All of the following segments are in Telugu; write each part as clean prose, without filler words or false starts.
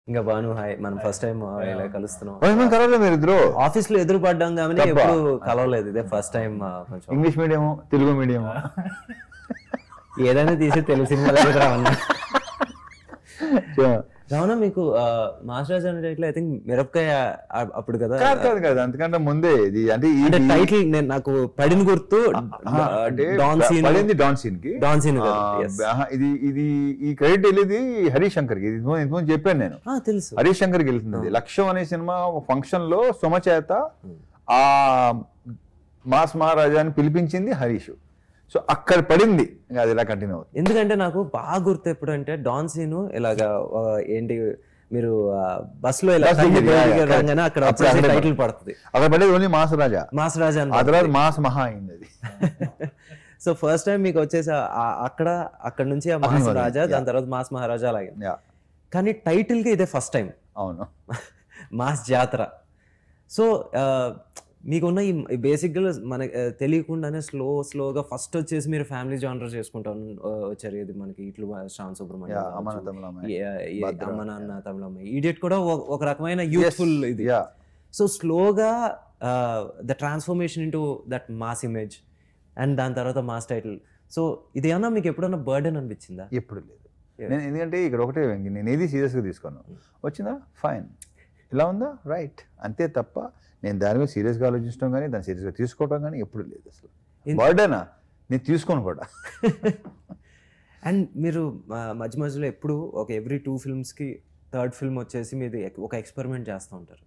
ఇంకా బాను హాయ్, మనం ఫస్ట్ టైం ఇలా కలుస్తున్నాం. కలవలేదు మీరు ఇద్దరు? ఆఫీస్ లో ఎదురు పడ్డాం కానీ ఎప్పుడు కలవలేదు, ఇదే ఫస్ట్ టైం. కొంచెం ఇంగ్లీష్ మీడియం తెలుగు మీడియం ఏదైనా తీసి తెలుగు సినిమా దగ్గర రావన్నా. రావణ, మీకు మాస్టర్ రాజ్ అనే టైటిల్ ఐ థింక్ మిరపకాయ అప్పుడు కదా? కాదు కాదు, అంతకంటే ముందే ఇది. అంటే టైటిల్ నాకు పడిన గుర్తు డాన్ సీన్, పడింది డాన్ సీన్ కి. డాన్ సీన్ ఇది ఇది ఈ క్రెడిట్ వెళ్ళేది హరీష్ శంకర్ కి. ఇది ఇంతకుముందు చెప్పాను నేను, తెలుసు. హరీష్ శంకర్ కి వెళ్తుంది. లక్ష్యం అనే సినిమా ఫంక్షన్ లో సుమ చేత ఆ మాస్ మహారాజాని పిలిపించింది హరీష్. సో అక్కడ పడింది, ఇంకా అది ఇలా కంటిన్యూ అవుతుంది. ఎందుకంటే నాకు బాగా గుర్తు ఎప్పుడు అంటే డాన్ సీన్ ఇలాగా ఏంటి, మీరు బస్ లో ఇలా అక్కడ టైటిల్ పడుతుంది. అక్కడ పడేది ఓన్లీ మాస్ రాజా, మాస్ రాజా, ఆ తర్వాత మాస్ మహా అయింది అది. సో ఫస్ట్ టైం మీకు వచ్చేసి అక్కడ నుంచి ఆ మాస్ రాజా, దాని తర్వాత మాస్ మహారాజా అలాగే. కానీ టైటిల్ కి ఇదే ఫస్ట్ టైం. అవును, మాస్ జాతర. సో మీకున్న ఈ బేసిక్గా మనకి తెలియకుండానే స్లోగా ఫస్ట్ వచ్చేసి మీరు ఫ్యామిలీ జానర్ చేసుకుంటా వచ్చారు. ఇది మనకి ఇట్లు శ్రావణ్ సుబ్రహ్మణ్యం, అమ్మ నాన్న తమిళమ్మాయి, ఈడియట్ కూడా ఒక రకమైన యూత్ఫుల్ ఇది. సో స్లోగా the transformation into that mass image and దాని తర్వాత మాస్ టైటిల్. సో ఇదేమన్నా మీకు ఎప్పుడన్నా బర్డెన్ అనిపించిందా? ఎప్పుడు లేదు. నేను ఎందుకంటే ఇక్కడ ఒకటే, నేను ఏది సీరియస్గా తీసుకోను. వచ్చిందా ఫైన్, ఇలా ఉందా రైట్, అంతే తప్ప నేను దాని మీద సీరియస్గా ఆలోచించడం కానీ దాన్ని సీరియస్గా తీసుకోవడం కానీ ఎప్పుడు లేదు. అసలు బర్డెనా నేను తీసుకోను కూడా. అండ్ మీరు మధ్య మధ్యలో ఎప్పుడు ఒక ఎవ్రీ 2 ఫిల్మ్స్కి థర్డ్ ఫిల్మ్ వచ్చేసి మీది ఒక ఎక్స్పెరిమెంట్ చేస్తూ ఉంటారు.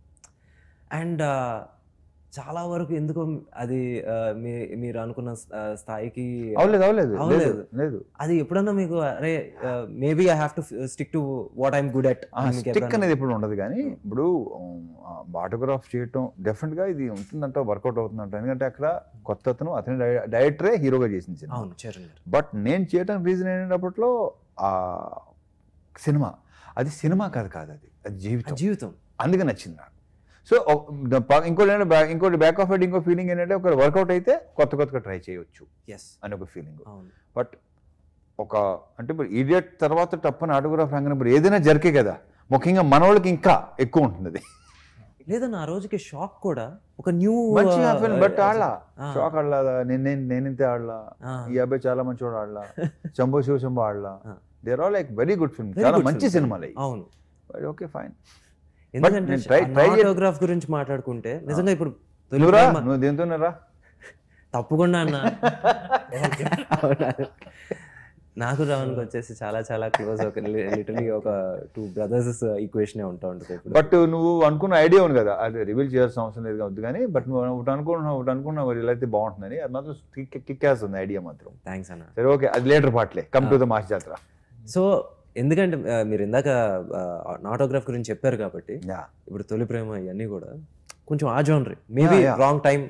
అండ్ చాలా వరకు ఎందుకో అది మీరు అనుకున్న స్థాయికి అవలేదు. అది ఎప్పుడన్నా మీకు అరే maybe I have to stick to what I'm good at stick అనేది ఎప్పుడు ఉండదు. కానీ ఇప్పుడు ఆటోగ్రాఫ్ చేయటం డెఫినెట్ గా ఇది ఉంటుందంట, వర్కౌట్ అవుతుందంట. ఎందుకంటే అక్కడ కొత్త అతని డైరెక్టరే హీరోగా చేసింది. బట్ నేను చేయటం రీజన్ ఏంటప్పట్లో ఆ సినిమా, అది సినిమా కాదు, అది జీవితం. అందుకే నచ్చింది నాకు. సో ఇంకోటి బ్యాక్ ఆఫ్ హెడ్ ఇంకో ఫీలింగ్ ఏంటంటే ఒక వర్కౌట్ అయితే కొత్తగా ట్రై చేయొచ్చు అని ఒక ఫీలింగ్. బట్ అంటే ఇప్పుడు ఈడియట్ తర్వాత టప్పని ఆటోగ్రాఫ్ రంగం ఇప్పుడు ఏదైనా జరిగే కదా, ముఖ్యంగా మన వాళ్ళకి ఇంకా ఎక్కువ ఉంటుంది అది. లేదన్న ఆ రోజుకి షాక్ కూడా ఒక న్యూ బట్ ఆడలా షాక్ ఆడలా, నేనింతే ఆడలా, ఈ అబ్బాయి చాలా మంచి వాడు ఆడలా, శంభో శివశంభో ఆడలా. They are all like very good film, చాలా మంచి సినిమాలు. అవును, ఓకే ఫైన్. ఎందుకంటే ఆటోగ్రాఫ్ గురించి మాట్లాడుకుంటే నిజంగా ఇప్పుడు నువ్వు దేంతోనరా తప్పకుండా అన్న. నాకు రావణ్కి వచ్చేసి చాలా క్లోజ్, లిటరలీ ఒక 2 బ్రదర్స్ ఈక్వేషన్ ఉంటా ఉంటుంది. బట్ నువ్వు అనుకున్న ఐడియా ఉంది కదా, అది రివీల్ చేయాల్సిన అవసరం లేదు కావద్దు. కానీ బట్ నువ్వు ఒకటి అనుకున్నావు ఇలా అయితే బాగుంటుందని, అది మాత్రం కిక్ వేస్తుంది ఐడియా మాత్రం. థ్యాంక్స్ అన్న. సరే ఓకే, అది లేటర్ పార్ట్లే, come to the mass Jathara. So ఎందుకంటే మీరు ఇందాక ఆటోగ్రాఫ్ గురించి చెప్పారు కాబట్టి ఇప్పుడు తొలి ప్రేమ ఇవన్నీ కూడా కొంచెం ఆ జోనర్, మేబీ రాంగ్ టైం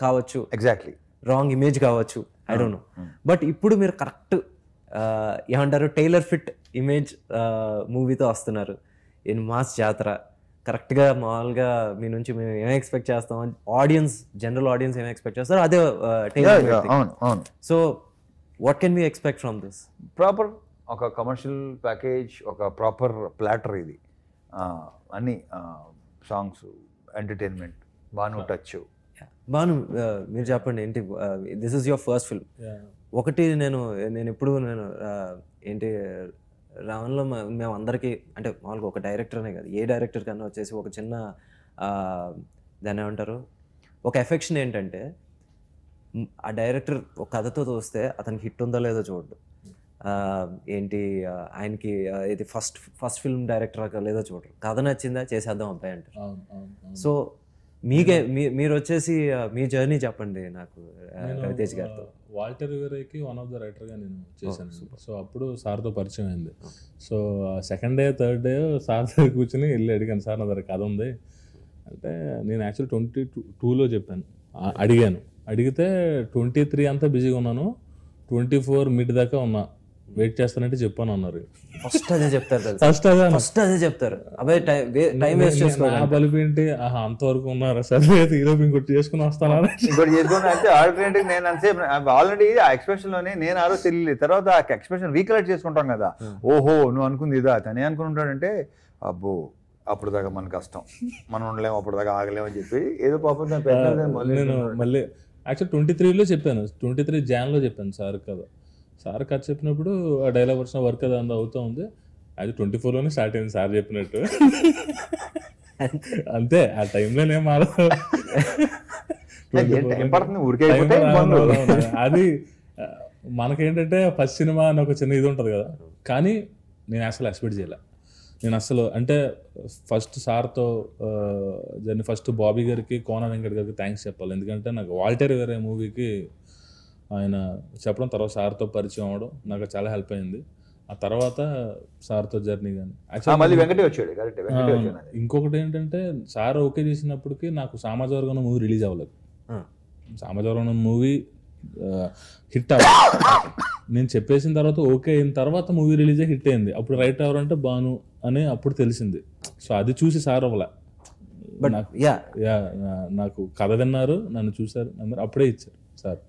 కావచ్చు, ఎగ్జాక్ట్లీ రాంగ్ ఇమేజ్ కావచ్చు, ఐ డోంట్ నో. బట్ ఇప్పుడు మీరు కరెక్ట్ ఏమంటారు టైలర్ ఫిట్ ఇమేజ్ మూవీతో వస్తున్నారు ఇన్ మాస్ జాతర. కరెక్ట్గా మామూలుగా మీ నుంచి మేము ఏమేమి ఎక్స్పెక్ట్ చేస్తాం, జనరల్ ఆడియన్స్ ఏమేమి ఎక్స్పెక్ట్ చేస్తారో అదే trailer. So what can we expect from this? Proper ఒక కమర్షియల్ ప్యాకేజ్, ఒక ప్రాపర్ ప్లాటర్ ఇది. అన్ని songs, entertainment, Banu touch. Banu, మీరు చెప్పండి ఏంటి, this is your first film. ఒకటి నేను ఎప్పుడు ఏంటి రావణ్లో మేము అందరికీ అంటే మామూలుగా ఒక డైరెక్టర్ అనే కాదు, ఏ డైరెక్టర్ కన్నా వచ్చేసి ఒక చిన్న దాన్ని ఏమంటారు ఒక ఎఫెక్షన్ ఏంటంటే ఆ డైరెక్టర్ ఒక కథతో చూస్తే అతనికి హిట్ ఉందో లేదో చూడడు. ఏంటి ఆయనకి ఇది ఫస్ట్ ఫిల్మ్ డైరెక్టర్ లేదో చూడరు, కథ నచ్చిందా చేసేద్దాం అబ్బాయి అంటారు. సో మీరు వచ్చేసి మీ జర్నీ చెప్పండి నాకు రవితేజ్ గారితో. వాల్టర్ రివెరాకి వన్ ఆఫ్ ద రైటర్గా నేను చేశాను. సో అప్పుడు సార్తో పరిచయం అయింది. So second day third day sir దగ్గర కూర్చొని వెళ్ళి అడిగాను, సార్ నా దగ్గర కథ ఉంది అంటే. నేను యాక్చువల్ 22లో చెప్పాను, అడిగాను. అడిగితే 23 అంతా బిజీగా ఉన్నాను, 24 మిడ్ దాకా ఉన్నా వెయిట్ చేస్తానంటే చెప్పాను అన్నారు. ఫస్ట్ అదే చెప్తారు కదా, ఫస్ట్ అదే ఫస్ట్ అదే చెప్తారు. అబ్బాయి టైం వేస్ట్ చేసుకో. నా బలిపి ఏంటి, అంతవరకు ఉన్నారా సరే ఈరోజు ఇంకోటి చేసుకుని వస్తానా ఇంకోటి చేసుకుని అంటే ఆల్టర్నేటివ్ నేను అంతసేపు ఆల్రెడీ ఆ ఎక్స్ప్రెషన్ లోనే నేను ఆ రోజు తెలియలేదు. తర్వాత ఆ ఎక్స్ప్రెషన్ రీకలెక్ట్ చేసుకుంటాం కదా, ఓహో నువ్వు అనుకుంది ఇదా, తనే అనుకుని ఉంటాడంటే అబ్బో అప్పుడు దాకా మన కష్టం, మనం ఉండలేము, అప్పుడు దాకా ఆగలేము అని చెప్పి ఏదో పాపం నేను మళ్ళీ యాక్చువల్ 23లో చెప్పాను, 23 జాన్లో చెప్పాను సార్ కదా. సార్ కథ చెప్పినప్పుడు ఆ డైలాగ్ వచ్చిన వర్క్ అది అంతా అవుతూ ఉంది. అది 24లోనే స్టార్ట్ అయింది సార్ చెప్పినట్టు. అంతే, ఆ టైంలో నేను మారదు. అది మనకేంటంటే ఫస్ట్ సినిమా అని ఒక చిన్న ఇది ఉంటుంది కదా, కానీ నేను అసలు ఎక్స్పెక్ట్ చేయలే. నేను అసలు అంటే ఫస్ట్ సార్తో జర్నీ, ఫస్ట్ బాబీ గారికి, కోన వెంకట్ గారికి థ్యాంక్స్ చెప్పాలి. ఎందుకంటే నాకు వాల్టర్ వేరే మూవీకి ఆయన చెప్పడం, తర్వాత సార్తో పరిచయం అవ్వడం నాకు చాలా హెల్ప్ అయింది. ఆ తర్వాత సార్తో జర్నీ కానీ ఇంకొకటి ఏంటంటే సార్ ఓకే చేసినప్పటికీ నాకు సామాజిక మూవీ రిలీజ్ అవ్వలేదు. సామాజిక మూవీ హిట్ అవ్వాలి నేను చెప్పేసిన తర్వాత ఓకే అయిన తర్వాత మూవీ రిలీజ్ హిట్ అయింది. అప్పుడు రైట్ ఎవరంటే బాను అని అప్పుడు తెలిసింది. సో అది చూసి సార్ అవ్వలే, నాకు కథ విన్నారు, నన్ను చూసారు, అప్పుడే ఇచ్చారు సార్.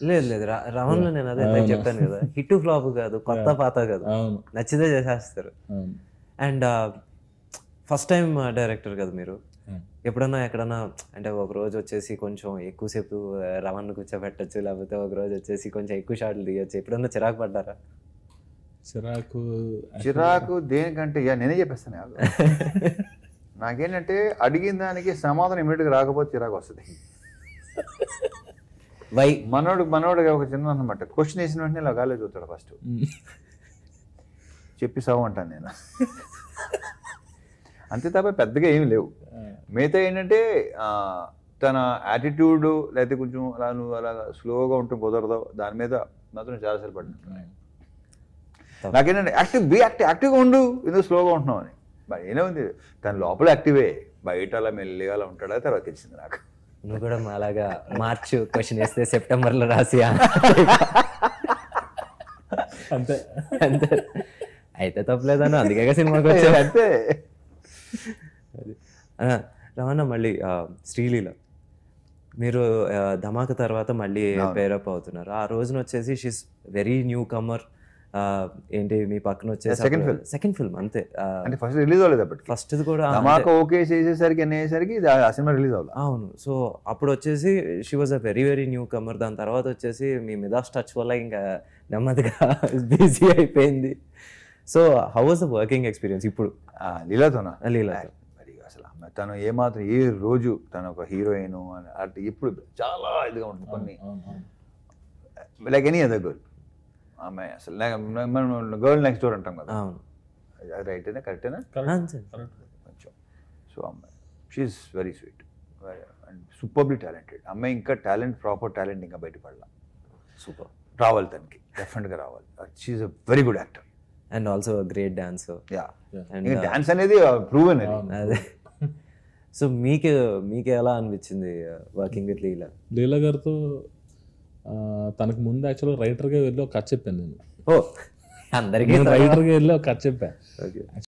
లేదు లేదు, రమణలో నేను అదే చెప్పాను కదా, హిట్ ఫ్లాప్ కాదు, కొత్త పాత కాదు, నచ్చితే చేసేస్తారు. అండ్ ఫస్ట్ టైం డైరెక్టర్ కదా మీరు, ఎప్పుడన్నా ఎక్కడన్నా అంటే ఒక రోజు వచ్చేసి కొంచెం ఎక్కువసేపు రమణ్ కూర్చోబెట్టచ్చు, లేకపోతే ఒక రోజు వచ్చేసి కొంచెం ఎక్కువ షాట్లు తీయచ్చు, ఎప్పుడన్నా చిరాకు పడ్డారా? చిరాకు దేనికంటే నేనే చెప్పేస్తాను. నాకేంటంటే అడిగిన దానికి సమాధానం ఇమీడియట్గా రాకపోతే చిరాకు వస్తుంది. మనోడు ఒక చిన్న అనమాట, క్వశ్చన్ వేసిన వెంటనే ఇలా గాలి చూస్తాడు ఫస్ట్, చెప్పి సాగు అంటాను నేను. అంతే తప్ప పెద్దగా ఏమి లేవు. మిగతా ఏంటంటే తన యాటిట్యూడ్, లేకపోతే కొంచెం అలా నువ్వు అలా స్లోగా ఉంటూ కుదరదు, దాని మీద మాత్రం చాలాసార్లు పడినట్టున్నాయి. నాకేంటంటే యాక్టివ్గా ఉండు, ఎందుకు స్లోగా ఉంటున్నావు అని. మరి ఏనే ఉంది, తన లోపల యాక్టివే, బయట అలా మెల్లిగా అలా ఉంటాడా తర్వాత తెలిసింది నాకు. నువ్వు కూడా అలాగా మార్చ్ క్వశ్చన్ వేస్తే సెప్టెంబర్లో రాసియా అంతే అంతే అయితే తప్పలేదన్న, అందుకే సినిమాకి వచ్చాను. అంతే. రమణ, మళ్ళీ శ్రీలీల మీరు ధమాక తర్వాత మళ్ళీ పేరప్ అవుతున్నారు. ఆ రోజున వచ్చేసి షీస్ వెరీ న్యూ కమర్. ఏంటి మీ పక్కన వచ్చేసి సెకండ్ ఫిల్మ్ అంతే, అంటే ఫస్ట్ రిలీజ్ అవ్వలేదు అప్పటికి. ఫస్ట్ కూడా ఓకే చేసేసరికి అనేసరికి ఆ సినిమా రిలీజ్ అవ్వాలి. అవును. సో అప్పుడు వచ్చేసి she was a very very newcomer. దాని తర్వాత వచ్చేసి మీ మిదాస్ టచ్ వల్ల ఇంకా నెమ్మదిగా బిజీ అయిపోయింది. So how was the working experience ఇప్పుడు లీలాతోనా? లీలాతో మరి అసలు తను ఏమాత్రం ఏ రోజు తను ఒక హీరోయిన్ అంటే ఇప్పుడు చాలా ఇదిగా ఉంటుంది కొన్ని, లైక్ ఎనీ అదర్ గర్ల్. ఆమె అసలు గర్ల్ నెక్స్ట్ డోర్ అంటాం కదా, అది రైటేనా కరెక్టేనా? కొంచెం. సో అమ్మాయి she is very sweet and superly talented. అమ్మాయి ఇంకా టాలెంట్, ప్రాపర్ టాలెంట్ ఇంకా బయటపడాల. సూపర్ రావాలి, తనకి డెఫినెట్గా రావాలి. She is a very good actor and also great dancer. Dance అనేది ప్రూవెన్. అదే. సో మీకు ఎలా అనిపించింది వర్కింగ్ విత్ లీలా? లీలా గారితో తనకు ముందు యాక్చువల్గా రైటర్గా వెళ్ళి ఒక కథ చెప్పాను నేను. అందరికీ రైటర్గా వెళ్ళి ఒక కథ చెప్పాను.